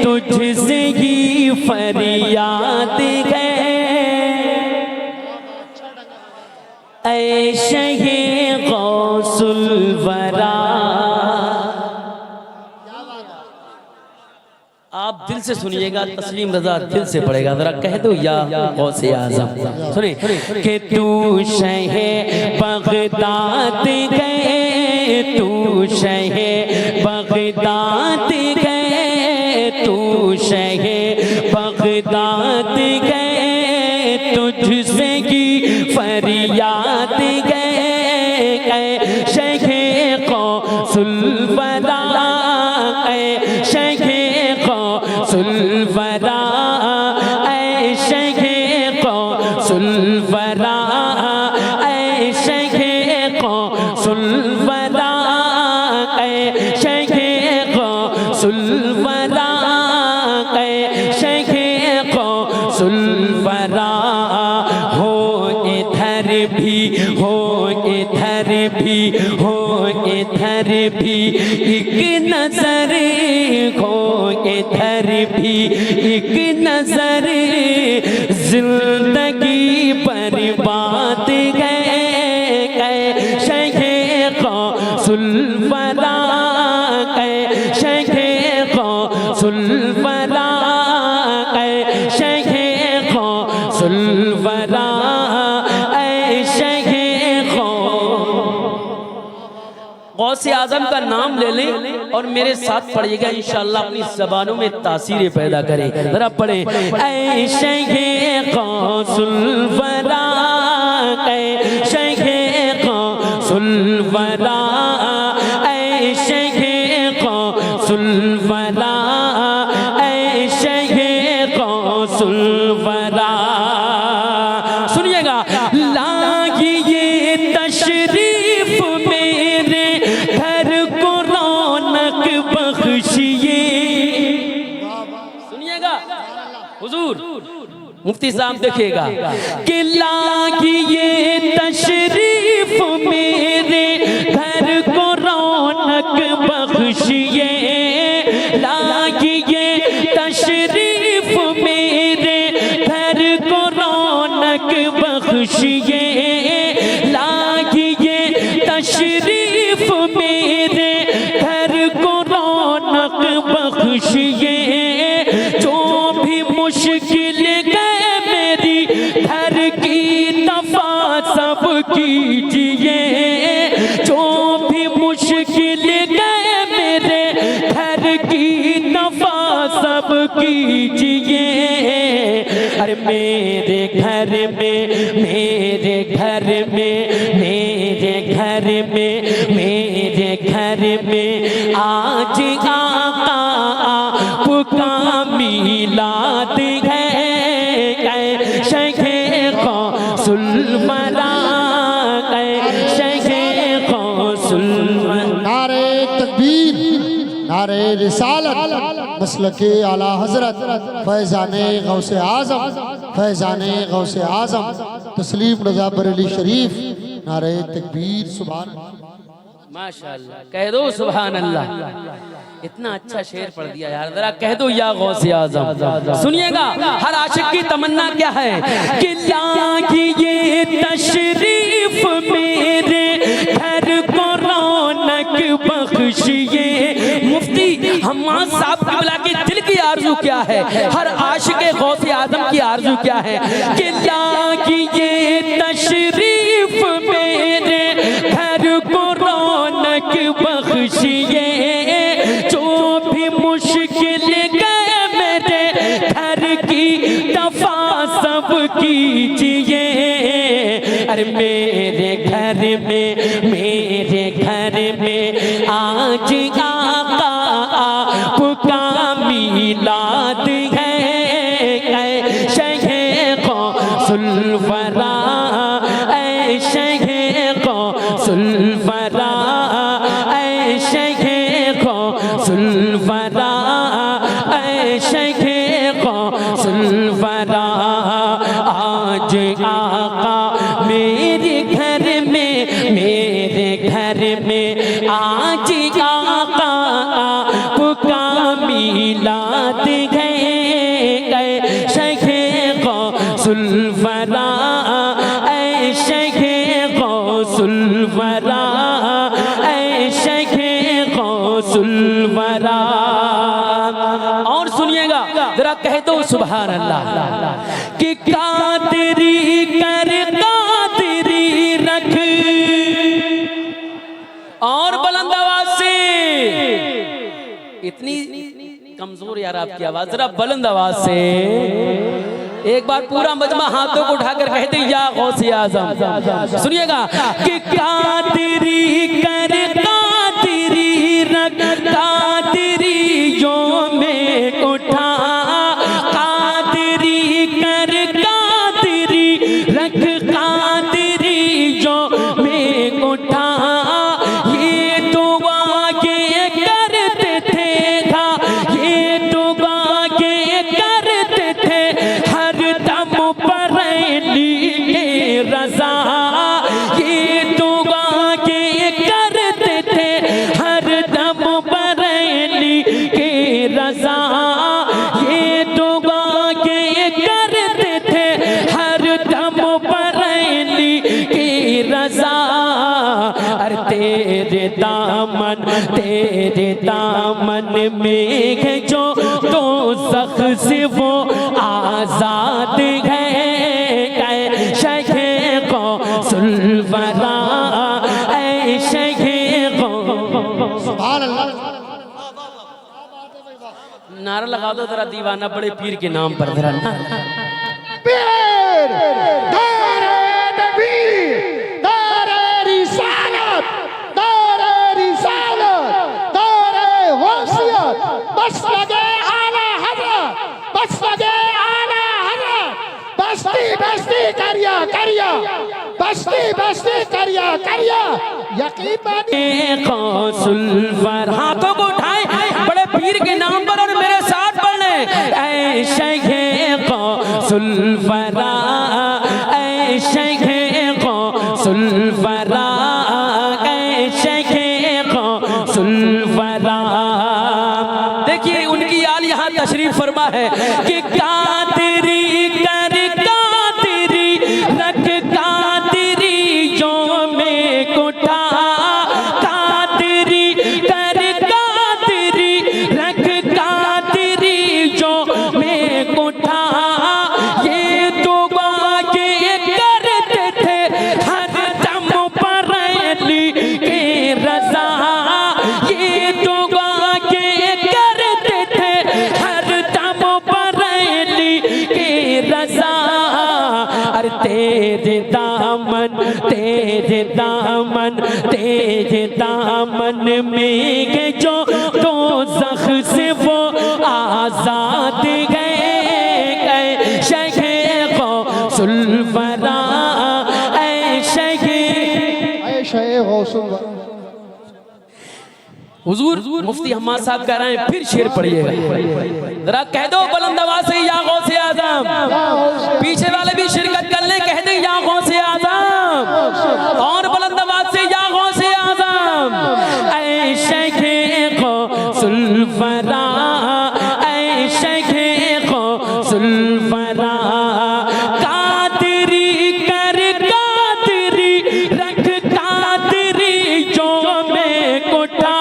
तुझसे ही फरियाद है, ऐ शहे गौसुल वरा। आप दिल से सुनिएगा, तस्लीम रजा दिल से पढ़ेगा, जरा कह दो या गौसे आज़म। सुने कि तू शहे बगदाद गए, तू शहे बगदाद गए, तू शहे बगदाद गए, तुझसे की फरियाद गए, शहे गौसुल वरा, शहे गौसुल वरा, शहे गौसुल वरा, शहे गौसुल वरा, शहे गौसुल वरा, शहे गौसुल वरा। हो इधर भी, हो इधर भी, हो इधर भी एक नजर, हो इधर भी एक नजर, जिंदगी बर्बाद गए, शहे गौसुल वरा, शहे गौसुल वरा, शहे गौसुल वरा, शहे गौसे आजम का नाम ले लें और मेरे साथ पढ़िएगा, इंशाअल्लाह अपनी ज़बानों में तासीरें पैदा करें। जरा पढ़े, ऐ शहे गौसुल वरा, शहे गौसुल वरा, शहे गौसुल वरा, शहे गौसुल वरा। सुनिएगा, लागिए तशरीफ मेरे घर को रौनक बख्शिए। सुनिएगा हुजूर, मुफ्ती साहब देखिएगा कि लागिए तशरीफ मेरे घर को रौनक बख्शिए, लागिए तशरीफ मेरे घर को रौनक बख्शिए, लागिए तशरीफ मेरे घर को रौनक बख्शिए, जो भी मुश्किल गए मेरी घर की दफा सब कीजिए, जो भी मुश्किल गए मेरे घर की दफा सब कीजिए। अरे मेरे घर में, मेरे घर में, मेरे घर में, मेरे घर में आज आका आपका मीलाद है, शहे गौसुल वरा, शहे गौसुल वरा। नारे तकबीर, नारे रिसालत, मसलके आला हजरत फैजाने गौसे आजम, फैजाने गौसे आजम तस्लीम रजा बरेली शरीफ। नारे तकबीर, सुभान माशाअल्लाह, कह दो सुभान अल्लाह। इतना अच्छा शेर पढ़ दिया यार, जरा कह दो या गौसे आज़म। सुनिएगा, हर आशिक की तमन्ना क्या है कि लागिए तशरीफ मेरे घर को रौनक बख्शिए। मुफ्ती हम्माद साहब क़िबला के दिल की आरज़ू क्या है, हर आशिक गौसे आज़म की आरज़ू क्या है कि लागिए तशरीफ मेरे घर को रौनक बख्शिए, जो भी मुश्किल गए मेरे घर की दफा सब कीजिए। अरे मेरे घर में, मेरे घर में आज आका आपका मीलाद है, शहे गौसुल वरा, शहे गौसुल वरा, शहे गौसुल वरा, शहे गौसुल वरा। आज आका मेरे घर में, मेरे घर में आज आका आपका मीलाद गए शेखे गौसुल वरा ऐ शेखे गौसुल वरा ऐ शेखे गौसुल वरा। और सुनिएगा जरा, कह दो सुभान अल्लाह कि कादरी कर कादरी रख, और बुलंद आवाज से, इतनी कमजोर यार आपकी आवाज, जरा बुलंद आवाज से एक बार पूरा मजमा हाथों को उठाकर कहते या गौसे आजम। सुनिएगा कि कादरी कर कादरी रख, कादरियों में उठा, कादरी कर कादरी रख, कादरियों में उठा। ये दुआ के करते थे था, ये दुआ के करते थे हर दम पर लिए रजा। ये दुआ के करते थे हर दम पर लिए रजा। ये दुआ के करते थे हर दम पर लिए रजा। अरे तेरे दामन में है जो तो सख से वो आजाद है। शेखे गौसुल वरा ऐ शेखे सुभान अल्लाह। नारा लगा दो जरा, दीवाना बड़े पीर के नाम पर जरा। पीर दारे नबी, दारे रिसालत, दारे रिसालत, दारे गौसियत, मसलके आला हज़रत, मसलके आला हज़रत। बस्ती बस्ती करिया करिया, बस्ती बस्ती करिया करिया, यकीन गौसुल वरा। हाथों को उठाए बड़े पीर के नाम पर और मेरे साथ पढ़ने, ऐ शेखे गौसुल वरा ऐ शेखे गौसुल वरा ऐ शेखे गौसुल वरा। देखिए उनकी आल यहाँ तशरीफ फरमा है कि कादरी कर कादरी रख, कादरियों में उठा, कादरी कर कादरी रख, कादरियों में उठा। ये दुआ के करते थे हर दम पर लिए रजा। ये दुआ के करते थे हर दम पर लिए रजा। अरे तेरे दामन में के जो तो जख से वो आजाद गए। शेखे गौसुल वरा ऐ शेखे गौसुल वरा। हुजूर मुफ्ती हम्माद साहब कह रहे हैं, फिर शेर पढ़िएगा जरा, कह दो बुलंद आवाज से या गौसे आजम। पीछे वाले भी शिरकत कर ले, कह दे या गौसे आजम, और बुलंद आवाज से या गौसे आजम। ऐ शेखे गौसुल वरा ऐ शेखे गौसुल वरा। कादरी कर कादरी रख, कादरियों में उठा।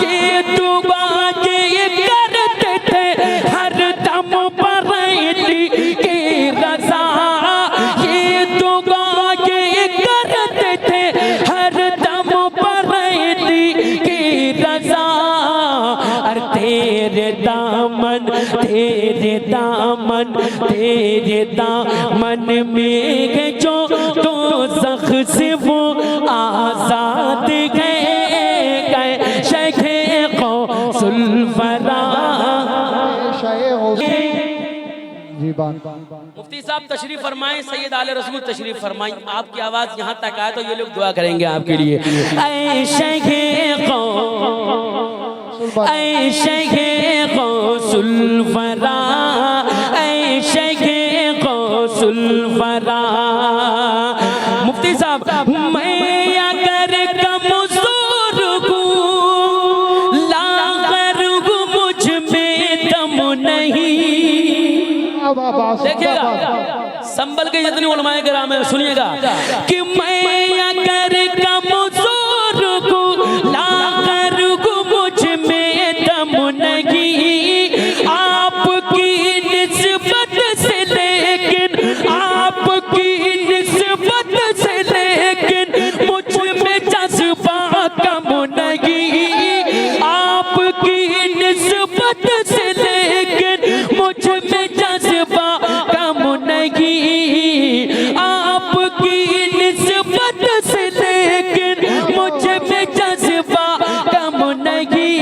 ये दुआ के करते थे हर दम पर लिए रजा। ये दुआ के करते थे हर दम पर लिए रजा। अरे तेरे दामन में जो तो जख से वो आजाद गए। शेखे गौसुल वरा। मुफ्ती साहब तशरीफ फरमाएं, सैयद आले रसूल तशरीफ फरमाएं। आपकी आवाज यहाँ तक आए तो ये लोग दुआ करेंगे आपके लिए। ऐ शेखे ऐ शेखे गौसुल वरा ऐ शेखे गौसुल वरा। मुफ्ती साहब मैं अगर कमजोर हूँ, लागर हूँ मुझ वाह वाह वाह देखिएगा संभल के जितने उलमाए किराम है सुनिएगा कि मैं अगर कमजोर को लाकर को मुझ में दम नहीं आपकी निस्बत से लेकिन आपकी निस्बत से लेकिन मुझ में जज्बा कम नहीं आपकी निस्बत से लेकिन मुझ में जज्बा कम नहीं आपकी निस्बत से लेकिन मुझ में जज्बा कम नहीं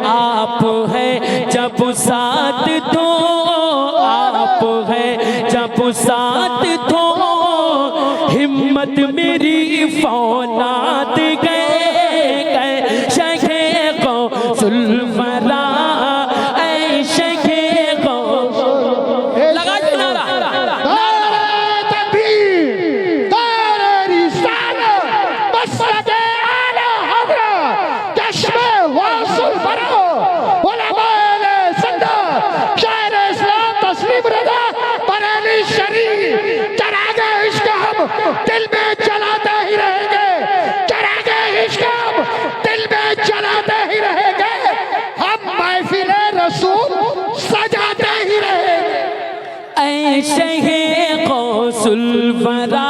आप है जब साथ दो आप है जब साथ दो हिम्मत मेरी फौलाद गए शेखे को सुल्फरा ऐ शेखे को लगा नारा नारे तकबीर नारे रिसालत मसलके आला हज़रत चश्मे वासुल बरो उलमाए जिंदा शायर इस्लाम तस्लीम रज़ा बरेली शरीफ चरागे इश्क हम दिल में जलाते ही रहेंगे चरागे इश्क हम दिल में जलाते ही रहेंगे हम महफिले रसूल सजाते ही रहेंगे ऐसे ही गौसुलवरा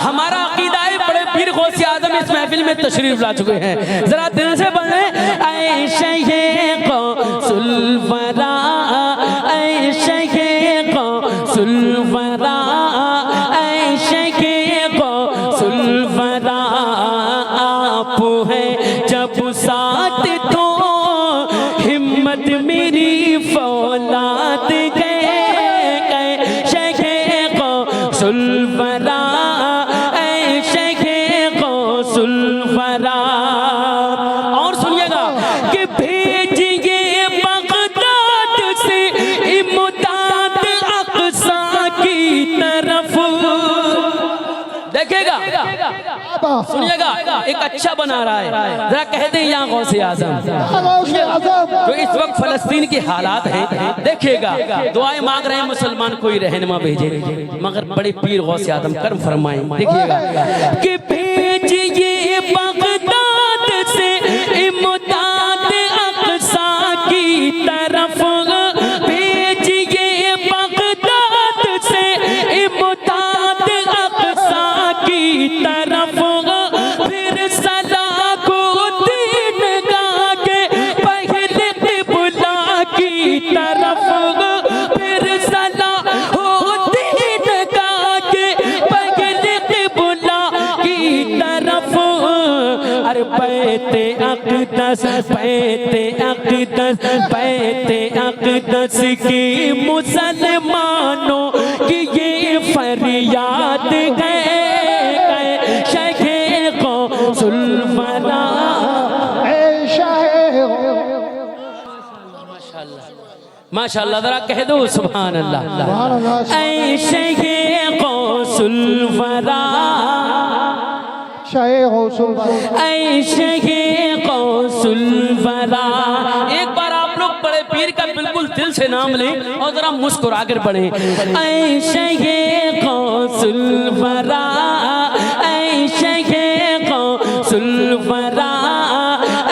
हमारा अकीदा है बड़े पीर गौसे आजम इस महफिल में तशरीफ ला चुके हैं जरा दिल से पढ़े ऐसे ही गौसुलवरा ऐसे ही गौसुलवरा ऐसे ही गौसुलवरा आप है जब साथ तो हिम्मत मेरी फौलाद गए शेखे को सुल्फरा ऐ शेखे को सुल्फरा और सुनिएगा कि भेजिए बगदाद से इमदाद अक़सा की तरफ देखिएगा सुनिएगा एक अच्छा बना रहा है जरा कहते हैं यहाँ गौसे आजम जो इस वक्त फलस्तीन के हालात हैं देखिएगा दुआएं मांग रहे हैं मुसलमान कोई रहनुमा भेजे मगर बड़े पीर गौसे आजम कर्म फरमाएं देखिएगा कि भेजिए बगदाद से इमदाद अक़सा की तरफ भेजिए बगदाद से इमदाद अक़सा की तरफ फिर सलाको दीन गा के पहले क़िबला की तरफ फिर सलाको दीन गा के पहले क़िबला की तरफ अरे पैते अक़दस की मुसलमानों की ये फरियाद गए शेखे को सुल्फरा माशाअल्लाह जरा कह दो सुभान अल्लाह ऐ शेखे को सुल्फरा ऐ शेखे को सुल्फरा एक बार आप लोग बड़े पीर का बिल्कुल दिल से नाम लें और जरा मुस्कुरा कर पढ़े ऐ शेखे को सुल्फरा ऐ शेखे को सुल्फरा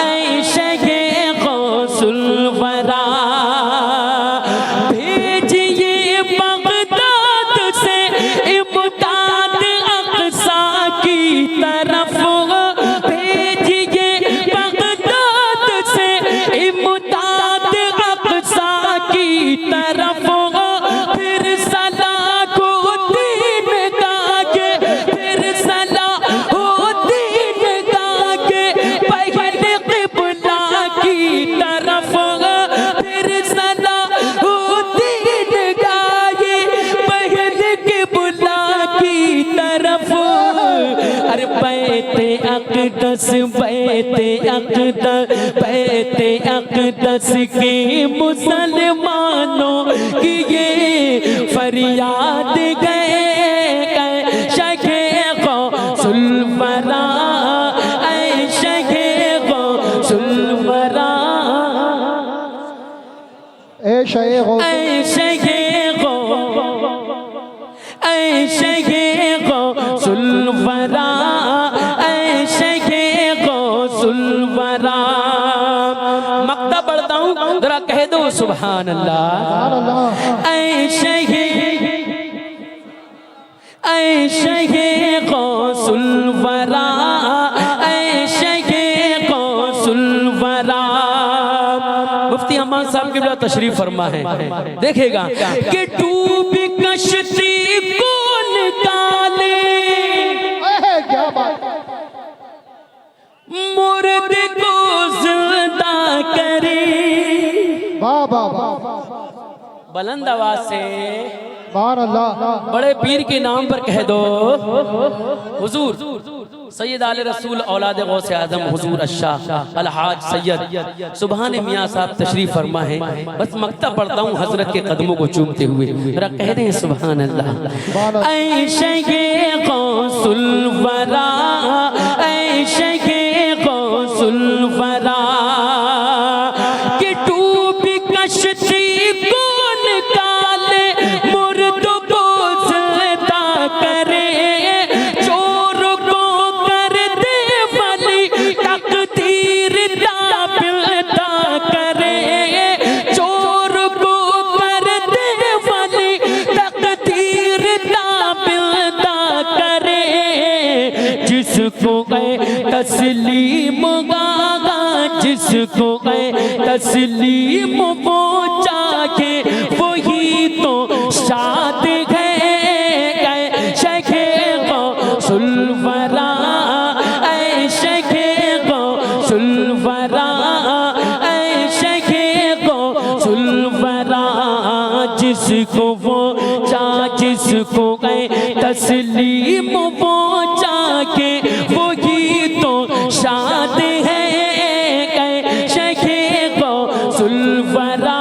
ऐ शेखे को सुल्फरा भेजिए बगदाद से इमदाद अक़सा की तरफ भेजिए बगदाद से इमदाद अक़सा की तरफ फिर सलाको दीन गा के फिर सलाको दीन गा के पहले क़िबला की तरफ फिर सलाको दीन गा के पहले क़िबला की तरफ अरे बैते अक़दस की मुसलमानों की ये फरियाद गए शेखे को सुल्फरा ऐ शेखे को सुल्फरा शहे गौस ऐशे गो ऐशे गो सुलवरा ऐशे गो सुलवरा। मक्ता पढ़ता हूँ जरा कह दो सुभान अल्लाह। ऐशे गो सुलवरा ऐशे गो सुलवरा। मुफ्ती अहमद साहब की बड़ा तशरीफ फरमा है, देखेगा कि डूबी कश्ती को निकाले क्या बात मुर्द को जिंदा करे। वाह वाह वाह बुलंद आवाज से बार अल्लाह बड़े पीर के नाम पर कह दो हुजूर सैयद आले रसूल औलाद गौसे आजम हुजूर अशाह अलहाज सैयद सुभान मियाँ साहब तशरीफ फरमा है। बस मक्ता पढ़ता हूँ हजरत के कदमों को चूमते हुए, जरा कह दें सुभान अल्लाह। ऐशे गौसुल वरा ऐशे गौसुल वरा कि डूबी कश्ती को निकाले मुर्द को जिंदा करे चोर को कर दे वली तकदीर ताबिलता करे चोर को कर दे वली तकदीर ताबिलता करे जिसको गए तस्लीम गागा जिसको गए तस्लीम पहुंचा के वही तो शाद गए शेखे गौसुल वरा शेखे गौसुल वरा शेखे गौसुल वरा जिसको वो जिसको गए तस्लीम पहुंचा के वही तो शाद है शेखे गौसुल वरा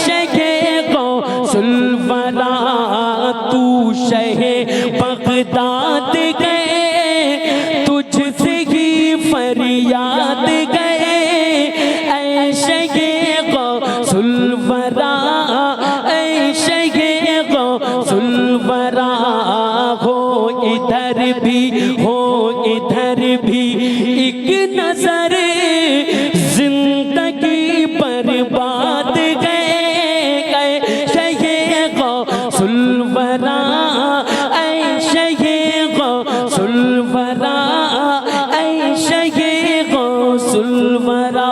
शेखे गौसुल वरा। तू शहे बगदाद गए तुझसे ही फरियाद गए शेखे गौसुल वरा शेखे गौसुल वरा। हो इधर भी हो इधर भी एक नजर जिंदगी बर्बाद गए शेखे गौसुल वरा शेखे गौसुल वरा शेखे गौसुल वरा।